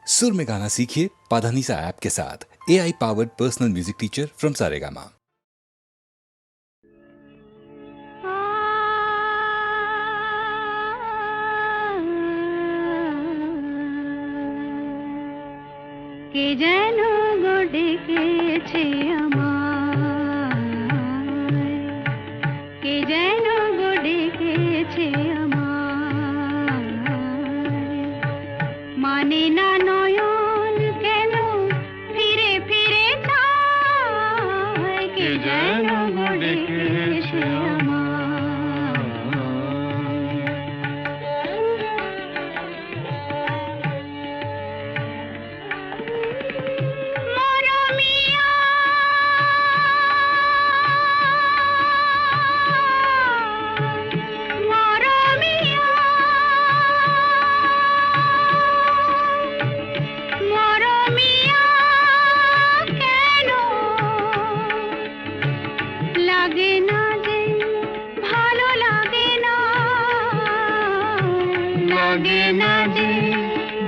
सुर में गाना सीखिए पाधानीसा ऐप के साथ। AI powered personal music teacher from Saregama. কে যেন গো ডেকেছে আমায়, কে যেন গো ডেকেছে আমায়, মানে না নয়ন কেন ফিরে ফিরে চায়, কে যেন গো ডেকেছে আমায়।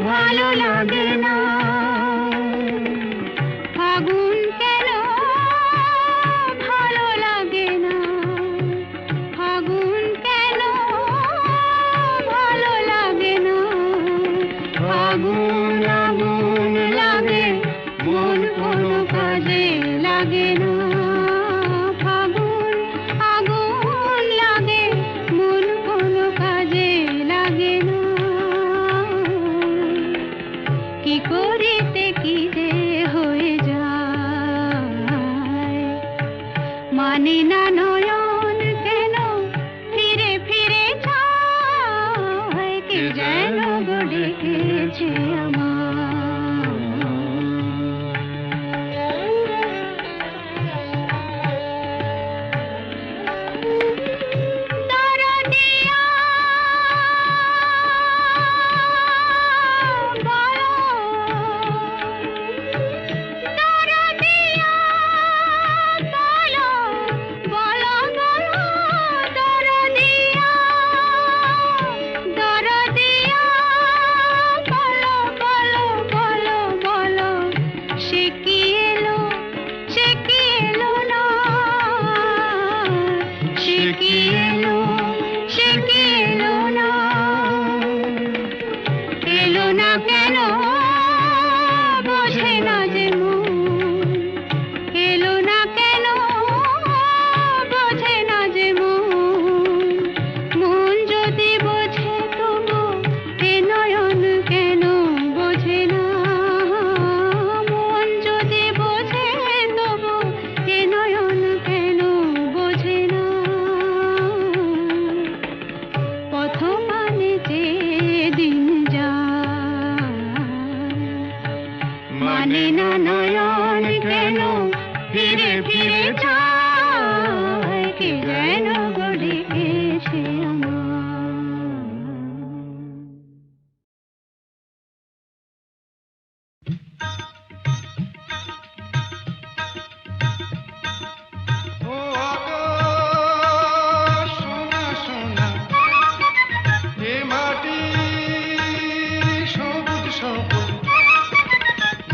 ভালো লাগে না ফাগুন কেন ভালো লাগে না, ফাগুন কেন ভালো লাগে না, ফাগুন আগুন লাগে মন কোনো কাজে লাগে না, ফাগুন আগুন লাগে মন কোনো কাজে লাগে না, কি করিতে কি যে হয়ে যায়, মানে না নয়ন কেন ফিরে ফিরে চায়, কে যেন গো ডেকেছে আমায়। মানে না নয়ন কেন ফিরে ফিরে চায়, কে যেন গো ডেকেছে আমায়।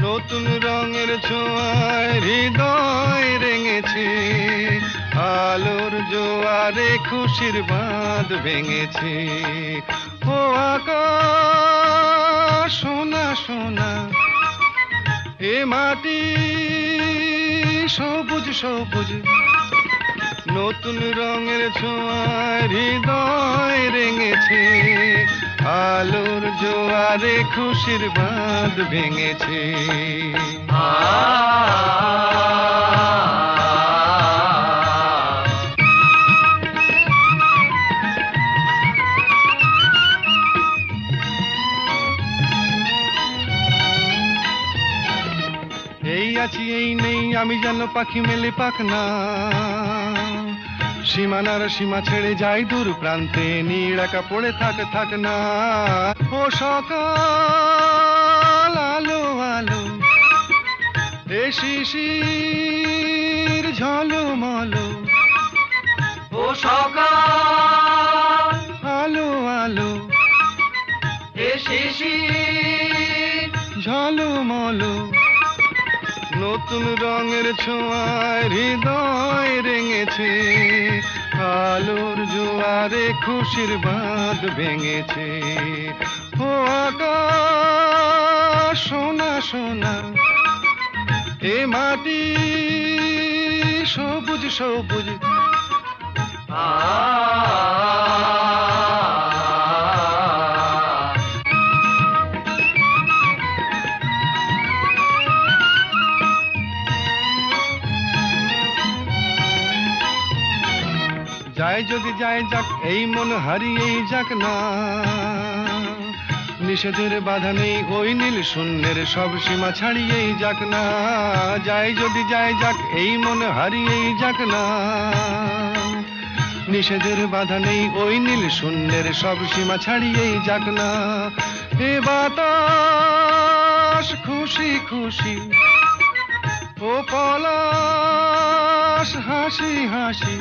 নতুন রঙের ছোঁয়ায় হৃদয় রেঙেছে, আলোর জোয়ারে খুশির বাঁধ ভেঙেছে। ও আকাশ সোনা সোনা, এ মাটি সবুজ সবুজ, নতুন রঙের ছোঁয়ায় হৃদয় রেঙেছে, আলোর জোয়ারে খুশির বাঁধ ভেঙেছে। এই আছি এই নেই আমি যেন পাখি মেলে পাখনা, সীমানার সীমা ছেড়ে যাই দূর প্রান্তে, নীড়াকা পড়ে থাক না। ও সকাল আলো আলো, এ শিশির ঝলমলো, ও সকাল আলো আলো, এ শিশির ঝলমলো নতুন রঙের ছোঁয়ায় হৃদয় রেঙেছে, আলোর জোয়ারে খুশির বাঁধ ভেঙেছে। ও আকাশ সোনা সোনা, এ মাটি সবুজ সবুজ। যায় যদি যায় যাক, এই মন হারিয়েই যাক না, নিষেধের বাধা নেই ওই নীল শূন্যের সব সীমা ছাড়িয়েই যাক না। যায় যদি যায় যাক, এই মন হারিয়েই যাক না, নিষেধের বাধা নেই ওই নীল শূন্যের সব সীমা ছাড়িয়েই যাক না। এ বাতাস খুশি খুশি, ও পলাশ হাসি হাসি।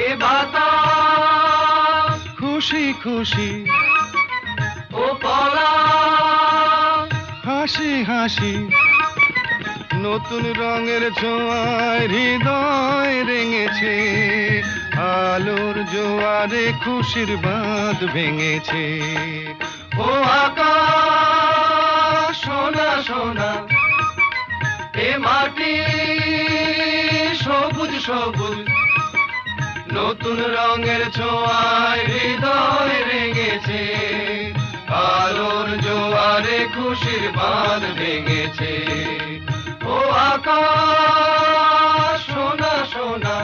এ বাতাস খুশি খুশি, ও পলাশ হাসি হাসি। নতুন রঙের ছোঁয়ায় হৃদয় রেঙেছে, আলোর জোয়ারে খুশির বাঁধ ভেঙেছে। ও আকাশ সোনা সোনা, এ মাটি সবুজ সবুজ। নতুন রঙের ছোঁয়ায় হৃদয় রেঙেছে, আলোর জোয়ারে খুশির বাঁধ ভেঙেছে। ও আকাশ সোনা সোনা,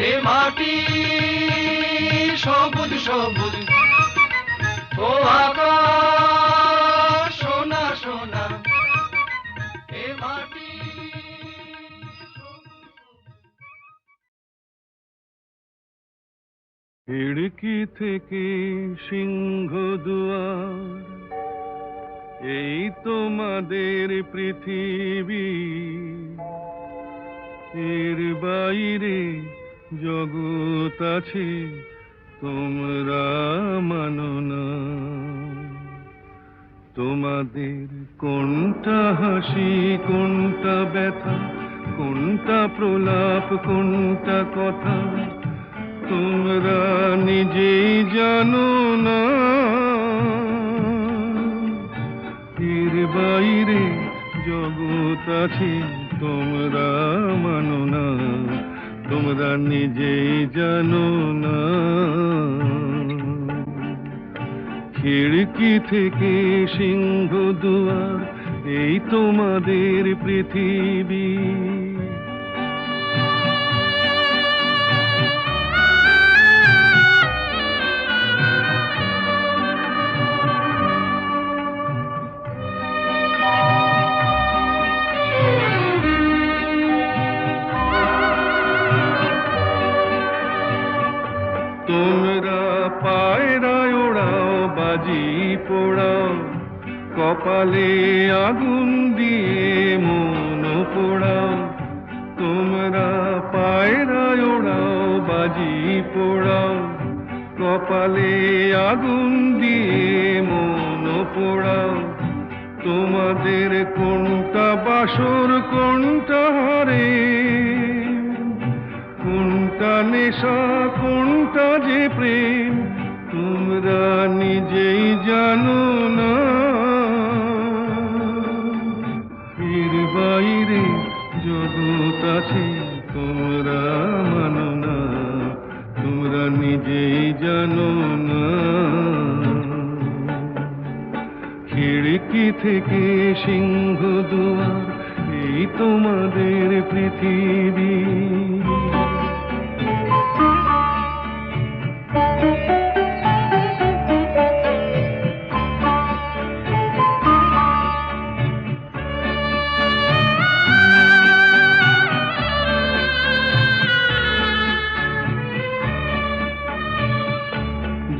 এ মাটি সবুজ সবুজ। ও আকাশ সোনা সোনা, এ মাটি। খিড়কি থেকে সিংহ দুয়ার, এই তোমাদের পৃথিবী, এর বাইরে জগৎ আছে তোমরা মানো না। তোমাদের কোনটা হাসি কোনটা ব্যথা, কোনটা প্রলাপ কোনটা কথা, তোমরা নিজেই জানো না। এর বাইরে জগৎ আছে তোমরা মানো না, তোমরা নিজেই জানো না। খিড়কি থেকে সিংহ দুয়ার, এই তোমাদের পৃথিবী। তোমরা পায়রায় ওড়াও বাজি পোড়াও, কপালে আগুন দিয়ে মন পোড়াও। তোমরা পায়রায় ওড়াও বাজি পোড়াও, কপালে আগুন দিয়ে মন পোড়াও। তোমাদের কোনটা বাসর কোনটা হারে, কোনটা নেশা কোনটা যে প্রেম, তোমরা নিজেই জানো না। এর বাইরে জগৎ আছে তোমরা মানো না, তোমরা নিজেই জানো না। খিড়কি থেকে সিংহ দুয়ার, এই তোমাদের পৃথিবী।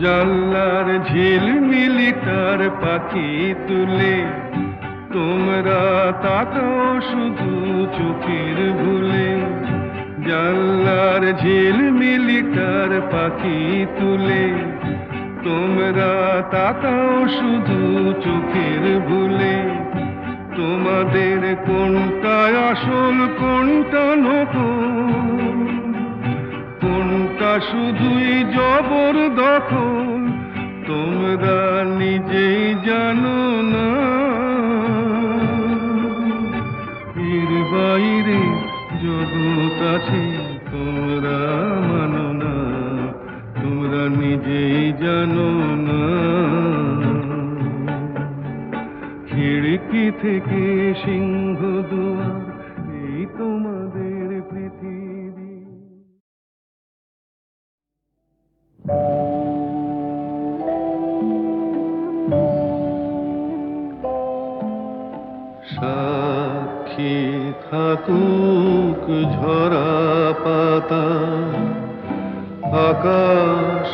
জানলার ঝিলমিলি তার পাখি তুলে, তোমরা তাকাও শুধু চোখের ভুলে। জানলার ঝিলমিলি তার পাখি তুলে, তোমরা তাকাও শুধু চোখের তোমাদের কোনটা আসল কোনটা নকল, কোনটা শুধুই জবর দখল, তোমরা নিজেই জানো না। এর বাইরে জগৎ আছে তোমরা মানো না, তোমরা নিজেই জানো না। খিড়কি থেকে সিংহ দুয়ার, এই তোমাদের পৃথিবী। সাক্ষী থাকুক ঝরা পাতা, আকাশ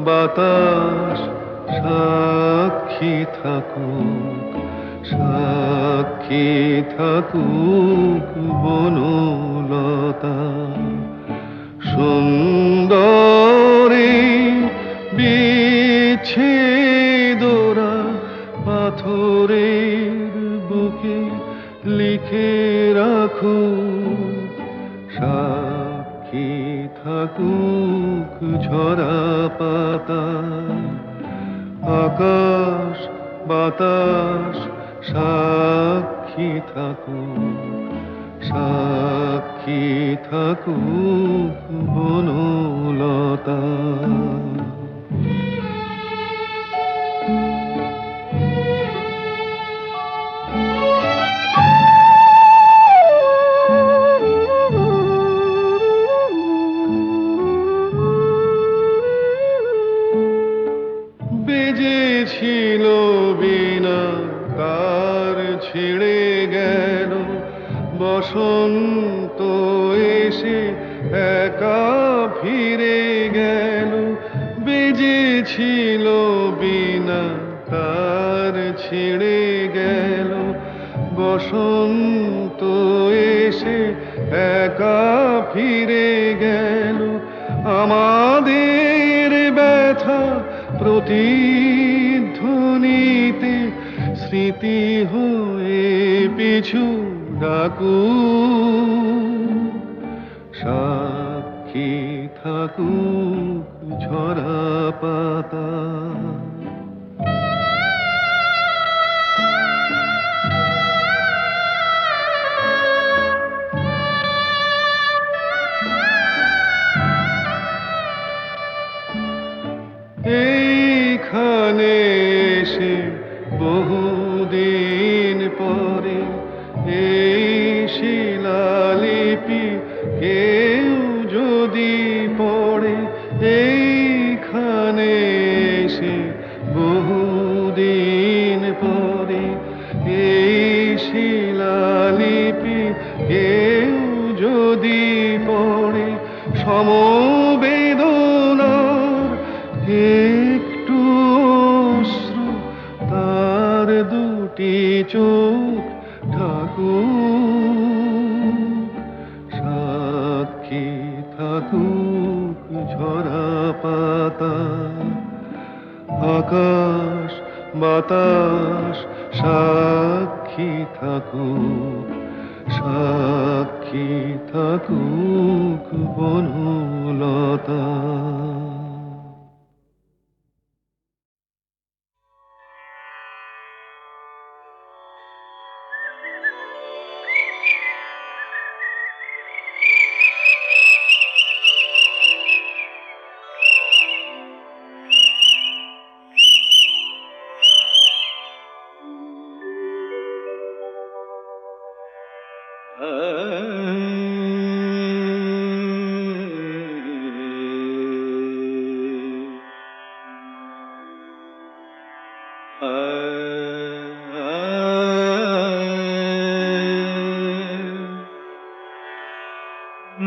বাতাস সাক্ষী থাকুক, সাক্ষী থাকুক বনলতা। সুন্দরী বিচ্ছেদরা পাথরের বুকে লিখে রাখুক, সাক্ষী থাকুক ঝরা পাতা, আকাশ বাতাস সাক্ষী থাকুক, সাক্ষী থাকুক বনলতা। বেজেছিল বিনা কার ছিঁড়ে গেল, বসন্ত এসে একা ফিরে গেল। বেজেছিল বিনা কার ছিঁড়ে গেল, বসন্ত এসে একা ফিরে গেল। আমাদের ব্যথা প্রতিধ্বনিতে স্মৃতি হয়ে পিছু ডাকু, সাক্ষী থাকুক ঝরা পাতা। এইখানে এসে বহুদিন পরে এই শিলালিপি কেউ যদি পড়ে, এইখানে এসে বহুদিন পরে এই শিলালিপি কেউ যদি পড়ে, সমবেদনার একটু অশ্রু তার দুটি চোখ ঠাকুর, সাক্ষী থাকুক ঝরা পাতা, আকাশ বাতাস সাক্ষী থাকুক, সাক্ষী থাকুক বনলতা।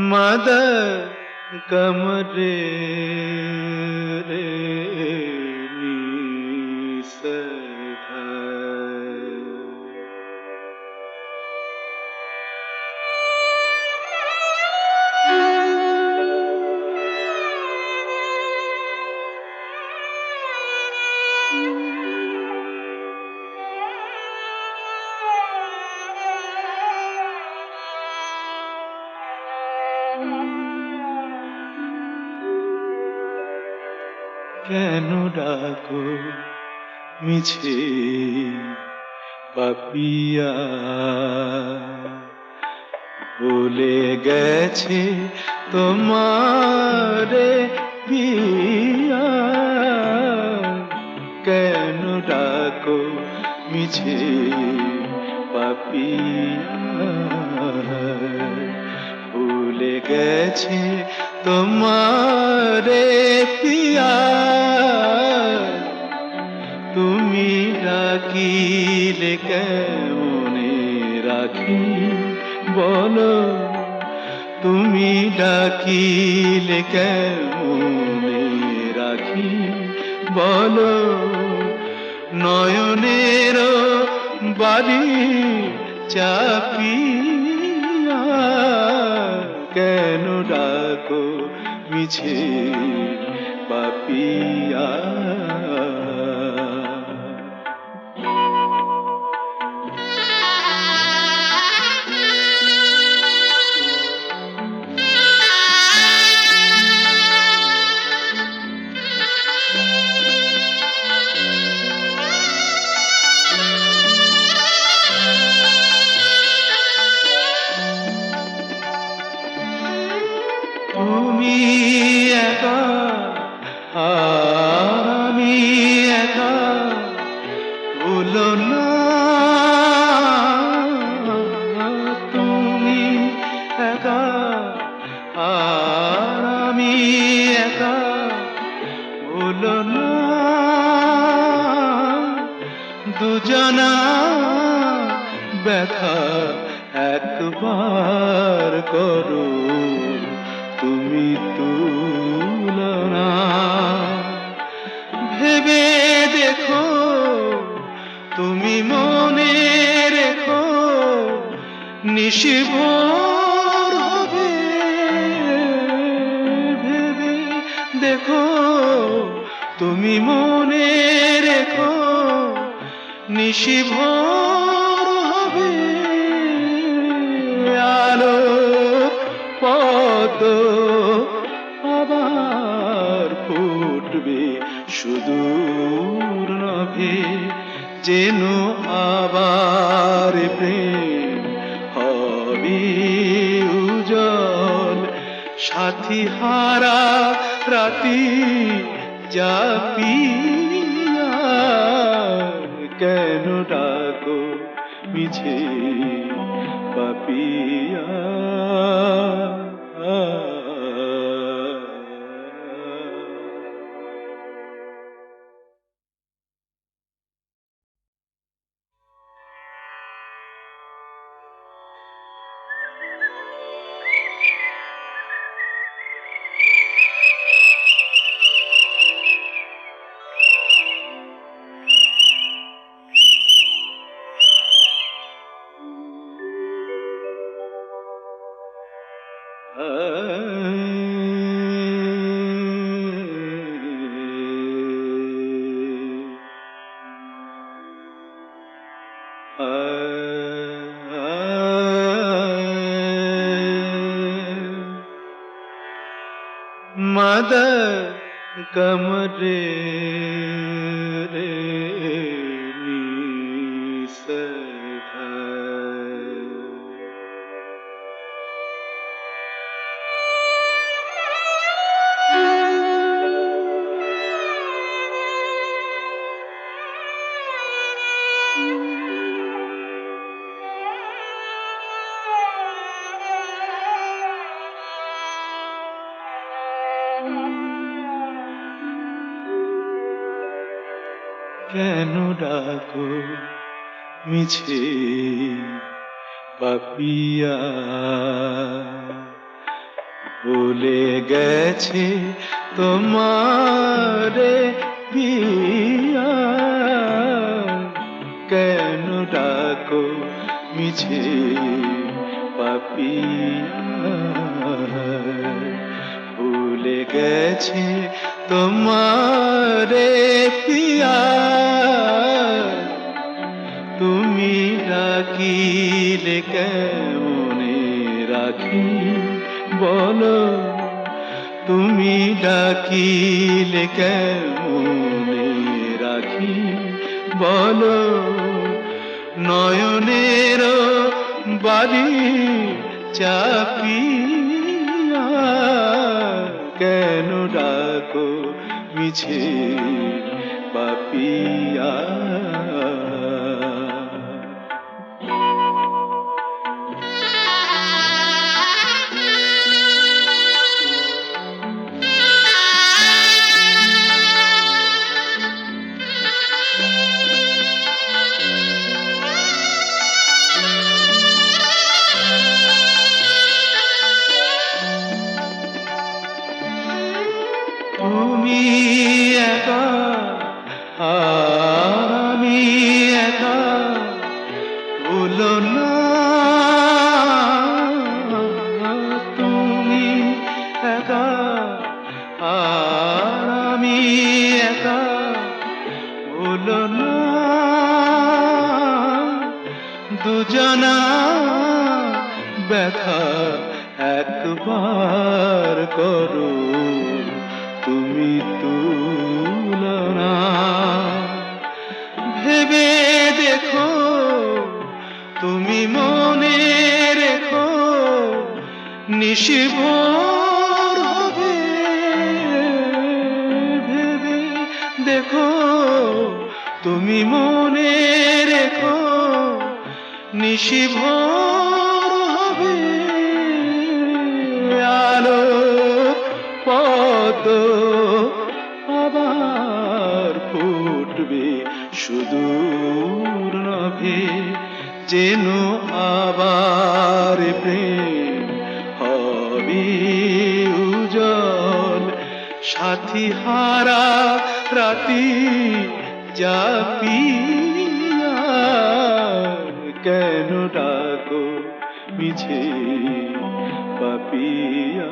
मद कमरे रे কেন ডাকো মিছে পাপিয়া, ভুলে গেছে তোমারে পিয়া, কেন ডাকো মিছে পাপিয়া, ভুলে গেছে তোমারে পিয়া, তুমি ডাকিলে কেমনে রাখি বলো, তুমি ডাকিলে কেমনে রাখি বলো, নয়নের বাড়ি চাপিয়া, কেন ডাকো মিছে পাপিয়া। তুমি একা আমি একা, ভুলো না তুমি একা আর আমি একা, ভুলো না দুজনা ব্যথা একবার করো তুমি তুলনা, ভেবে দেখো তুমি মনে রেখো নিশিভোর হবে, ভেবে দেখো তুমি মনে রেখো নিশিভোর হবে, আলো পদ আবার ফুটবে সুদূর নভে, যেন আবার প্রেম হবে উজ্জ্বল, সাথী হারা রাতি জাপিয়া, কেন ডাকো মিছে পাপিয়া। मदर कमरे रे কেন ডাকো মিছে পাপিয়া, ভুলে গেছে তোমারে পিয়া, কেন ডাকো মিছে পাপিয়া, ভুলে গেছে তোমারে পিয়া, তুমি ডাকিলে কেমনে রাখি বলো, তুমি ডাকিলে কেমনে রাখি বলো, নয়নের বাড়ি চাপিয়া কেন ডাকো মিছে পাপিয়া। তুমি একা আমি একা, ভুলো না তুমি একা আমি একা, ভুলো না দুজনা ব্যথা একবার করো তুমি তুলনা। ভেবে দেখো তুমি মনে রেখো, নিশিভোর হবে। ভেবে দেখো তুমি মনে রেখো, নিশিভোর হবে। আলো পদ্ম আবার ফুটবে সুদূর নভে, যেন আবার প্রেম হবে উজ্জ্বল। সাথী হারা রাতি জাপিয়া কেন ডাকো মিছে পাপিয়া।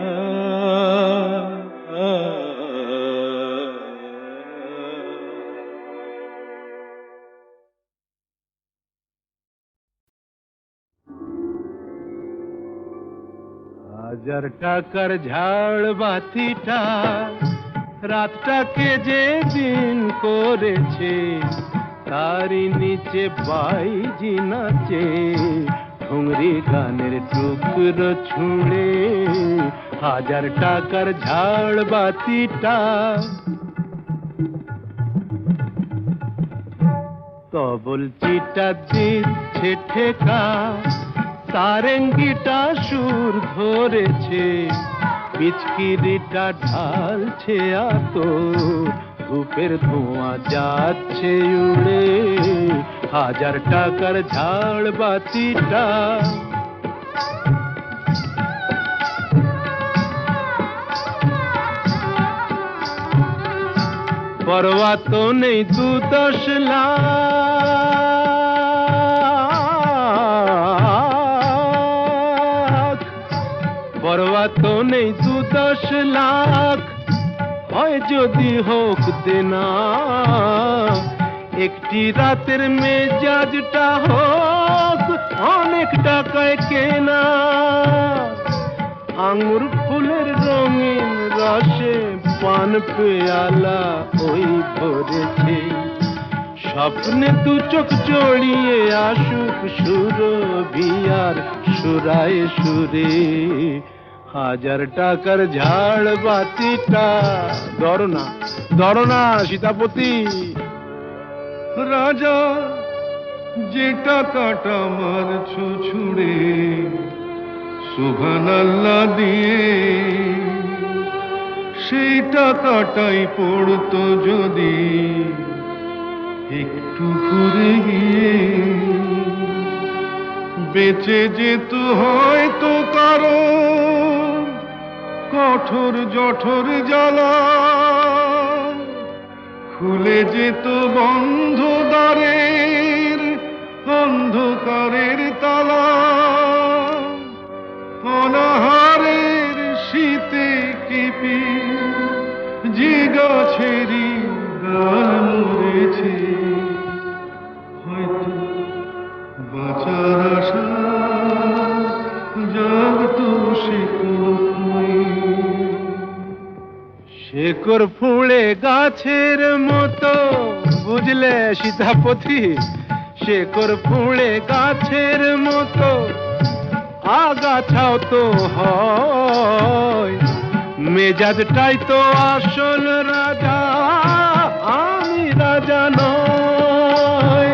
হাজার টাকার ঝাড় বাতিটা রাতটাকে যে দিন করেছে, তারই নিচে বাইজি নাচে ঠুংরি গানের টুকরো ছুঁড়ে। হাজার টাকার ঝাড় বাতিটা তবল চিটা দিচ্ছে ঠেকা, সারেঙ্গিটা সুর ধরেছে, পিচকিরিটা ঢালছে আতো, ধূপের ধোঁয়া যাচ্ছে উড়ে। হাজার টাকার ঝাড় বাতিটা পরোয়া তো নেই 2-10 লাখ, পরোয়া তো নেই 2-10 লাখ, হয় যদি হোক দেনা। একটি রাতের মেজাজটা হোক অনেক টাকায় কেনা। আঙুর ফুলের রঙিন রসে পান পেয়ালা ওই ভরেছে, স্বপ্নে 2 চোখ জড়িয়ে আসুক সুরভিয়ার সুরায় সুরে। হাজার টাকার ঝাড় বাতিটা ধরো না সীতাপতি। রাজা যে টাকাটা মারছো ছুড়ে সুবহানাল্লাহ দিয়ে, সেই টাকাটাই পড়তো যদি একটু ঘুরে গিয়ে, বেঁচে যেত হয়তো কারো কঠোর জঠর জ্বালা, খুলে যেত বন্ধ দ্বারের অন্ধকারের তালা। অনাহারের শীতে কেঁপে যে গাছেরই ডাল মরেছে, হয়তো বাঁচার আশা জাগতো সে কোন শেকর ফুঁড়ে গাছের মতো, বুঝলে সীতাপতি, শেকর ফুঁড়ে গাছের মতো আগাছাও তো হয়, মেজাজটাই তো আসল রাজা, আমি রাজা নয়।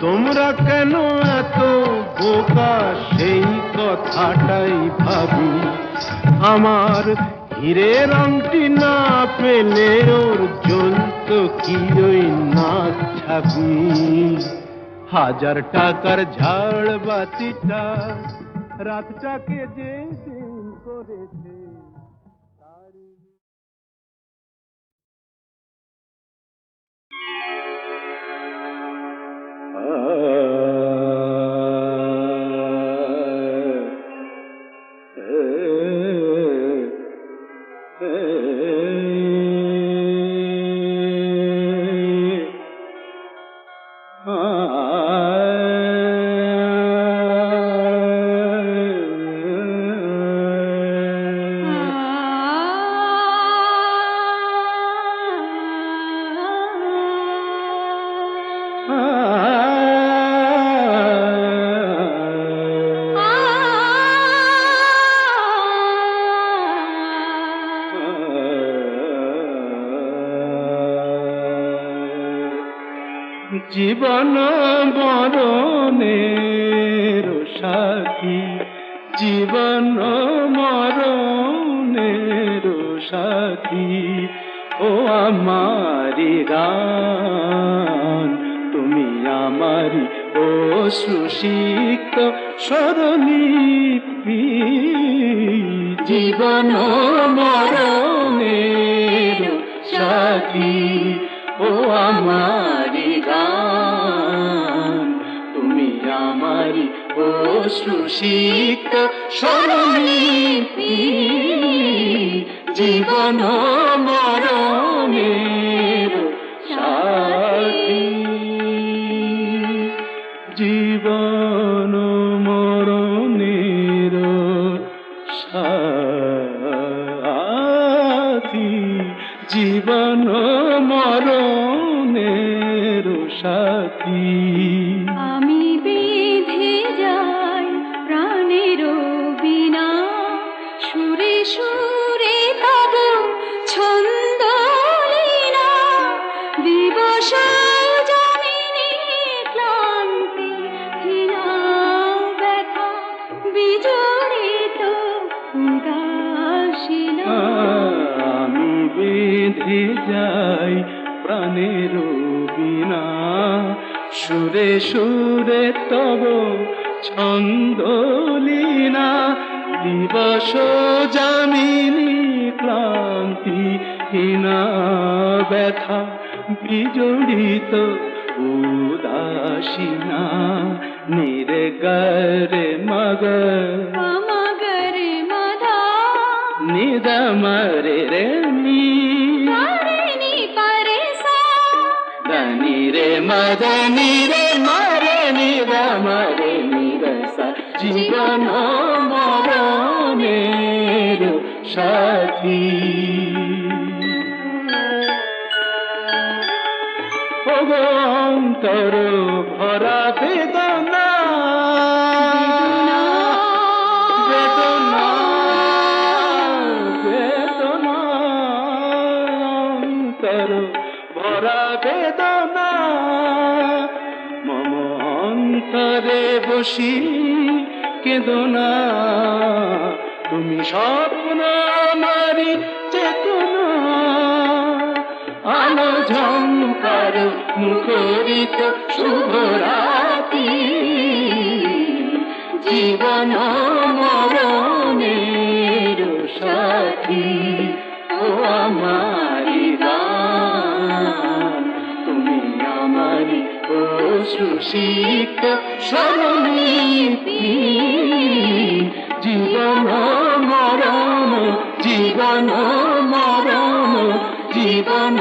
তোমরা কেন এত বোকা সেই কথাটাই ভাবি, আমার হীরের আংটি না পেলে ওর জ্বলত কি ওই নাক ছাবি। 1000 টাকার ঝাড় বাতিটা রাতটাকে যে দিন করেছে জীবন মরণের সাথী, জীবন মরণের সাথী, ও আমারি গান তুমি আমারি অশ্রুসিক্ত স্বরলিপি। জীবন মরণের সাথী, ও আমারি গান তুমি আমারি অশ্রুসিক্ত স্বরলিপি। জীবন মরণের সাথী, জীবন মরণের সাথী, জীবন মরণের সাথী। আমি বেঁধে যাই প্রাণের বিনা, সুরে সুরে তব ছন্দ লীলা, দিবস জমিনে ক্লান্তি হীনা ব্যথা বিজড়িত উদাসীনা। আমি বেঁধে যাই প্রাণের বিনা, সুরে সুরে তব ছন্দ লীনা, দিবস যামিনী ক্লান্তি হীনা ব্যথা বিজড়িত উদাসীনা। নিরে গরে মগ মগরে মধা, নিদমরে রে নি, রে নি পরে সা, దని রে মদনি রে মরে নিদমরে নিরসা। জীবন মরণের সাথী, ওগো অন্তর ভরা বেদনা, বেদনা বেদনা, অন্তর ভরা বেদনা। মম অন্তরে বসি কেদনা, তুমি স্বপ্ন আমারি চেতনা। আলো ঝঙ্কার মুখরিত শুভরাতি, জীবন মরণের সাথী, ও আমারি গান তুমি আমারি অশ্রুসিক্ত স্বরলিপি। জীবন মরণ, জীবন মরণ, জীবন